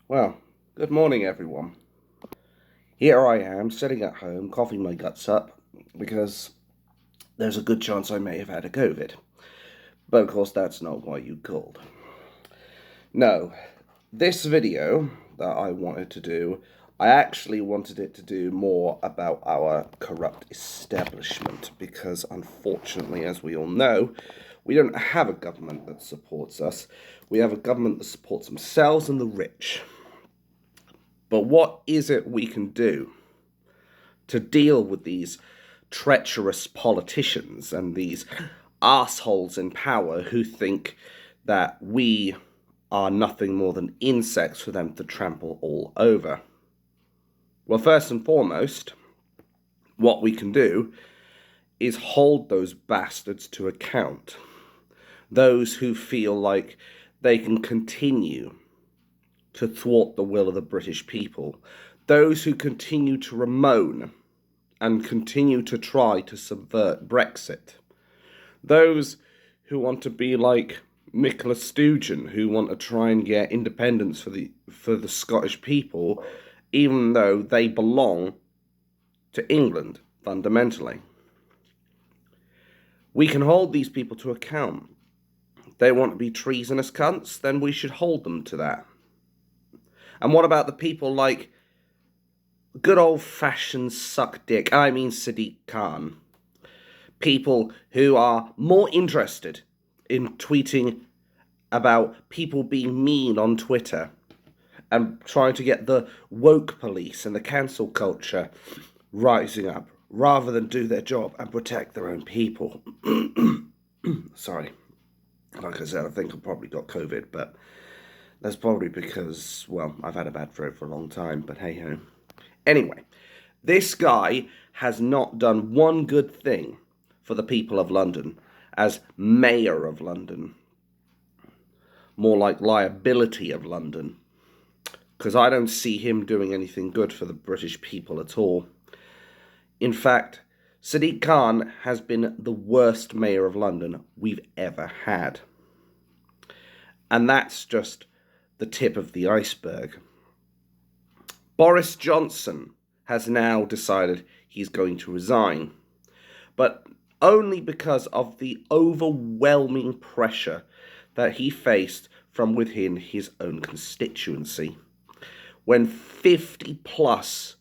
Well, good morning, everyone. Here I am, sitting at home, coughing my guts up, because there's a good chance I may have had a COVID. But of course, that's not why you called. No, this video that I wanted to do, I actually wanted it to do more about our corrupt establishment, because unfortunately, as we all know, we don't have a government that supports us. We have a government that supports themselves and the rich. But what is it we can do to deal with these treacherous politicians and these assholes in power who think that we are nothing more than insects for them to trample all over? Well, first and foremost, what we can do is hold those bastards to account. Those who feel like they can continue to thwart the will of the British people. Those who continue to bemoan and continue to try to subvert Brexit. Those who want to be like Nicola Sturgeon, who want to try and get independence for the Scottish people, even though they belong to England fundamentally. We can hold these people to account. If they want to be treasonous cunts, then we should hold them to that. And what about the people like good old-fashioned Sadiq Khan? People who are more interested in tweeting about people being mean on Twitter and trying to get the woke police and the cancel culture rising up rather than do their job and protect their own people. Sorry. Like I said, I think I probably got COVID, but that's probably because, well, I've had a bad throat for a long time, but hey-ho. Anyway, this guy has not done one good thing for the people of London as Mayor of London. More like liability of London. Because I don't see him doing anything good for the British people at all. In fact, Sadiq Khan has been the worst Mayor of London we've ever had. And that's just the tip of the iceberg. Boris Johnson has now decided he's going to resign, but only because of the overwhelming pressure that he faced from within his own constituency. When 50 plus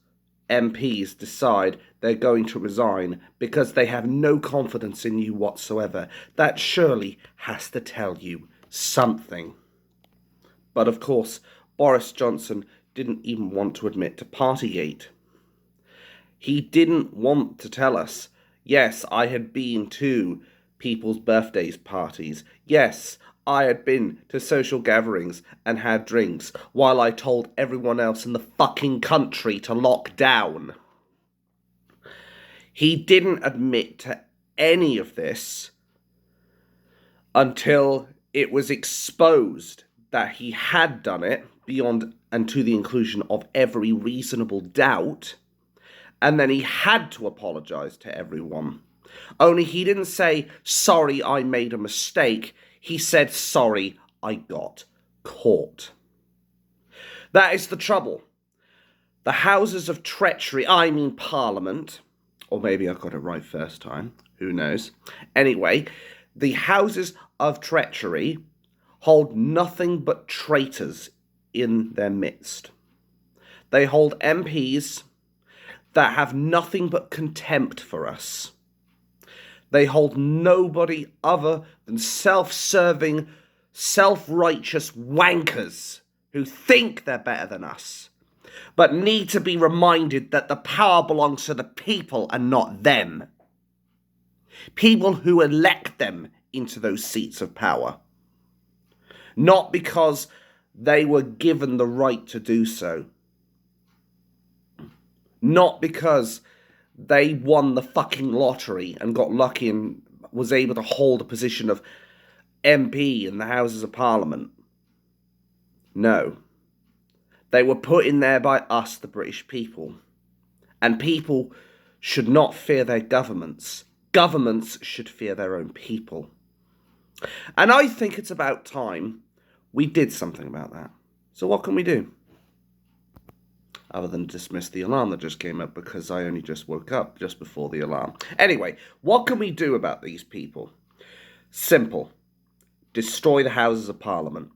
MPs decide they're going to resign because they have no confidence in you whatsoever, that surely has to tell you something. But of course, Boris Johnson didn't even want to admit to Partygate. He didn't want to tell us, yes, I had been to people's birthdays parties. Yes, I had been to social gatherings and had drinks while I told everyone else in the fucking country to lock down. He didn't admit to any of this until it was exposed that he had done it beyond and to the inclusion of every reasonable doubt, and then he had to apologise to everyone. Only he didn't say, sorry, I made a mistake. He said, sorry, I got caught. That is the trouble. The houses of treachery, I mean Parliament, or maybe I got it right first time, who knows. Anyway, the houses of treachery hold nothing but traitors in their midst. They hold MPs that have nothing but contempt for us. They hold nobody other than self-serving, self-righteous wankers who think they're better than us, but need to be reminded that the power belongs to the people and not them. People who elect them into those seats of power. Not because they were given the right to do so. Not because they won the fucking lottery and got lucky and was able to hold a position of MP in the Houses of Parliament. No. They were put in there by us, the British people. And people should not fear their governments. Governments should fear their own people. And I think it's about time we did something about that. So what can we do? other than dismiss the alarm that just came up because I only just woke up just before the alarm. Anyway, what can we do about these people? Simple. Destroy the Houses of Parliament.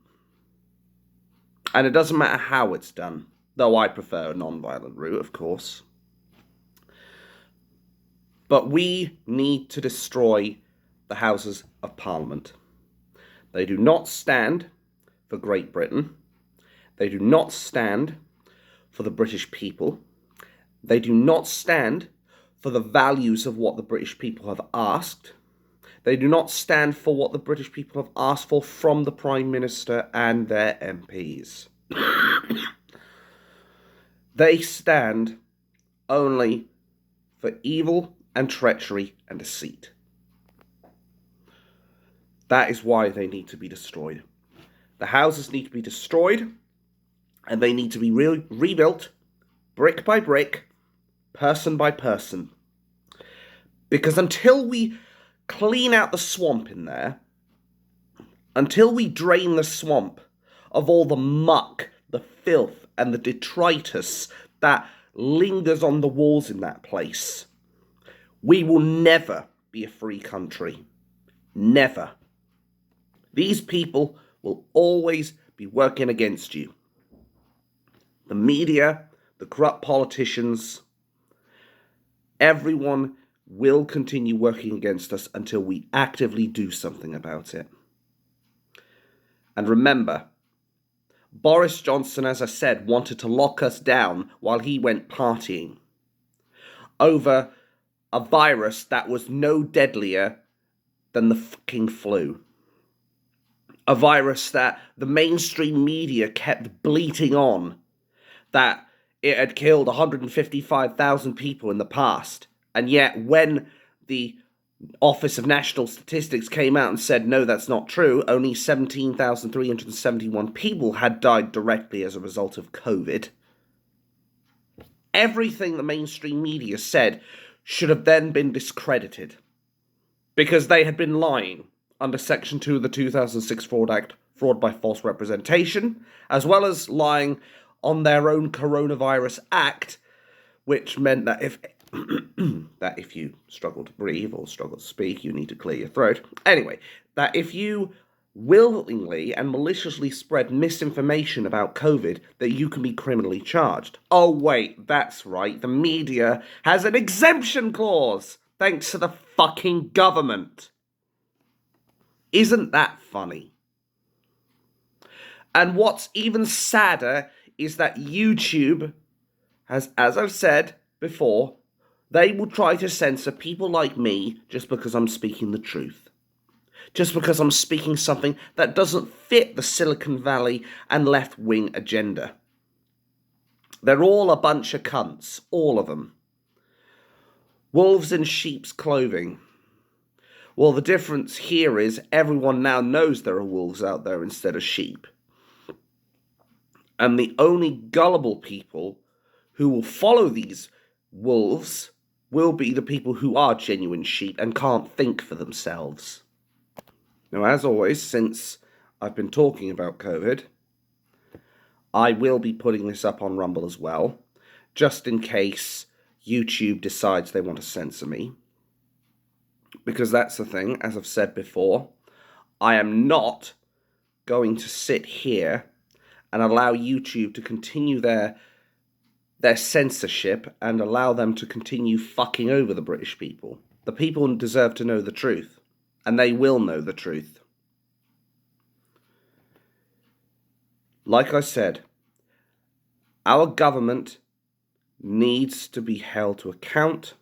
And it doesn't matter how it's done, though I prefer a non-violent route, of course. But we need to destroy the Houses of Parliament. They do not stand for Great Britain. They do not stand for the British people. They do not stand for the values of what the British people have asked. They do not stand for what the British people have asked for from the Prime Minister and their MPs. They stand only for evil and treachery and deceit. That is why they need to be destroyed. The houses need to be destroyed, and they need to be rebuilt brick by brick, person by person. Because until we clean out the swamp in there, until we drain the swamp of all the muck, the filth, and the detritus that lingers on the walls in that place, we will never be a free country. Never. These people will always be working against you. The media, the corrupt politicians, everyone will continue working against us until we actively do something about it. And remember, Boris Johnson, as I said, wanted to lock us down while he went partying over a virus that was no deadlier than the fucking flu. A virus that the mainstream media kept bleating on that it had killed 155,000 people in the past. And yet when the Office of National Statistics came out and said, no, that's not true, only 17,371 people had died directly as a result of COVID. Everything the mainstream media said should have then been discredited because they had been lying under Section 2 of the 2006 Fraud Act, fraud by false representation, as well as lying on their own Coronavirus Act, which meant that if you struggle to breathe or struggle to speak, you need to clear your throat. Anyway, that if you willingly and maliciously spread misinformation about COVID, that you can be criminally charged. Oh wait, that's right, the media has an exemption clause, thanks to the fucking government. Isn't that funny? And what's even sadder is that YouTube has, as I've said before, they will try to censor people like me just because I'm speaking the truth. Just because I'm speaking something that doesn't fit the Silicon Valley and left-wing agenda. They're all a bunch of cunts, all of them. Wolves in sheep's clothing. Well, the difference here is everyone now knows there are wolves out there instead of sheep. And the only gullible people who will follow these wolves will be the people who are genuine sheep and can't think for themselves. Now, as always, since I've been talking about COVID, I will be putting this up on Rumble as well, just in case YouTube decides they want to censor me. Because that's the thing, as I've said before, I am not going to sit here and allow YouTube to continue their censorship and allow them to continue fucking over the British people. The people deserve to know the truth, and they will know the truth. Like I said, our government needs to be held to account.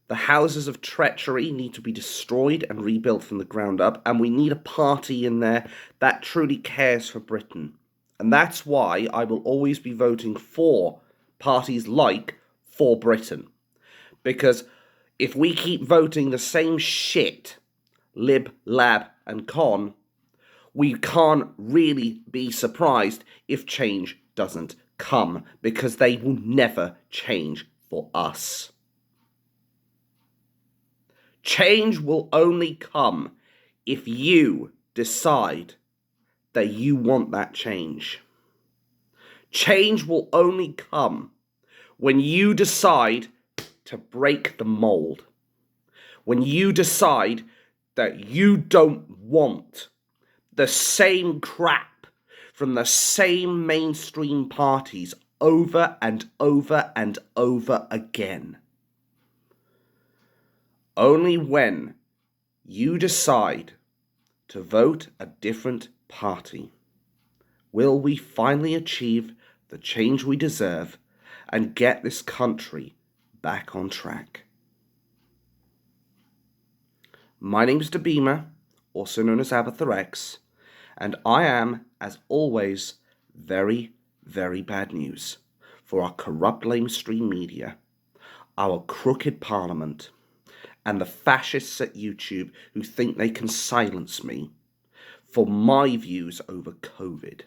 The houses of treachery need to be destroyed and rebuilt from the ground up, and we need a party in there that truly cares for Britain. And that's why I will always be voting for parties like For Britain. Because if we keep voting the same shit, Lib, Lab, and Con, we can't really be surprised if change doesn't come, because they will never change for us. Change will only come if you decide that you want that change. Change will only come when you decide to break the mold, when you decide that you don't want the same crap from the same mainstream parties over and over and over again. Only when you decide to vote a different party will we finally achieve the change we deserve and get this country back on track. My name is Dabima, also known as Abathorex, and I am, as always, very, very bad news for our corrupt lamestream media, our crooked parliament, and the fascists at YouTube who think they can silence me for my views over COVID.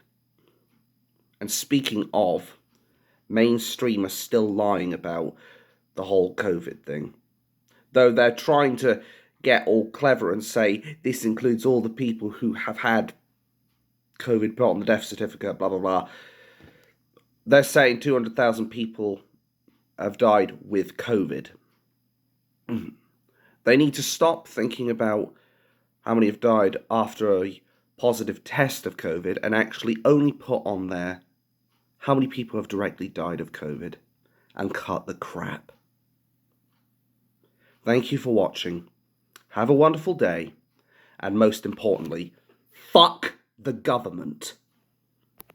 And speaking of, mainstream are still lying about the whole COVID thing. Though they're trying to get all clever and say this includes all the people who have had COVID put on the death certificate, blah, blah, blah. They're saying 200,000 people have died with COVID. They need to stop thinking about how many have died after a positive test of COVID and actually only put on there how many people have directly died of COVID and cut the crap. Thank you for watching. Have a wonderful day. And most importantly, fuck the government.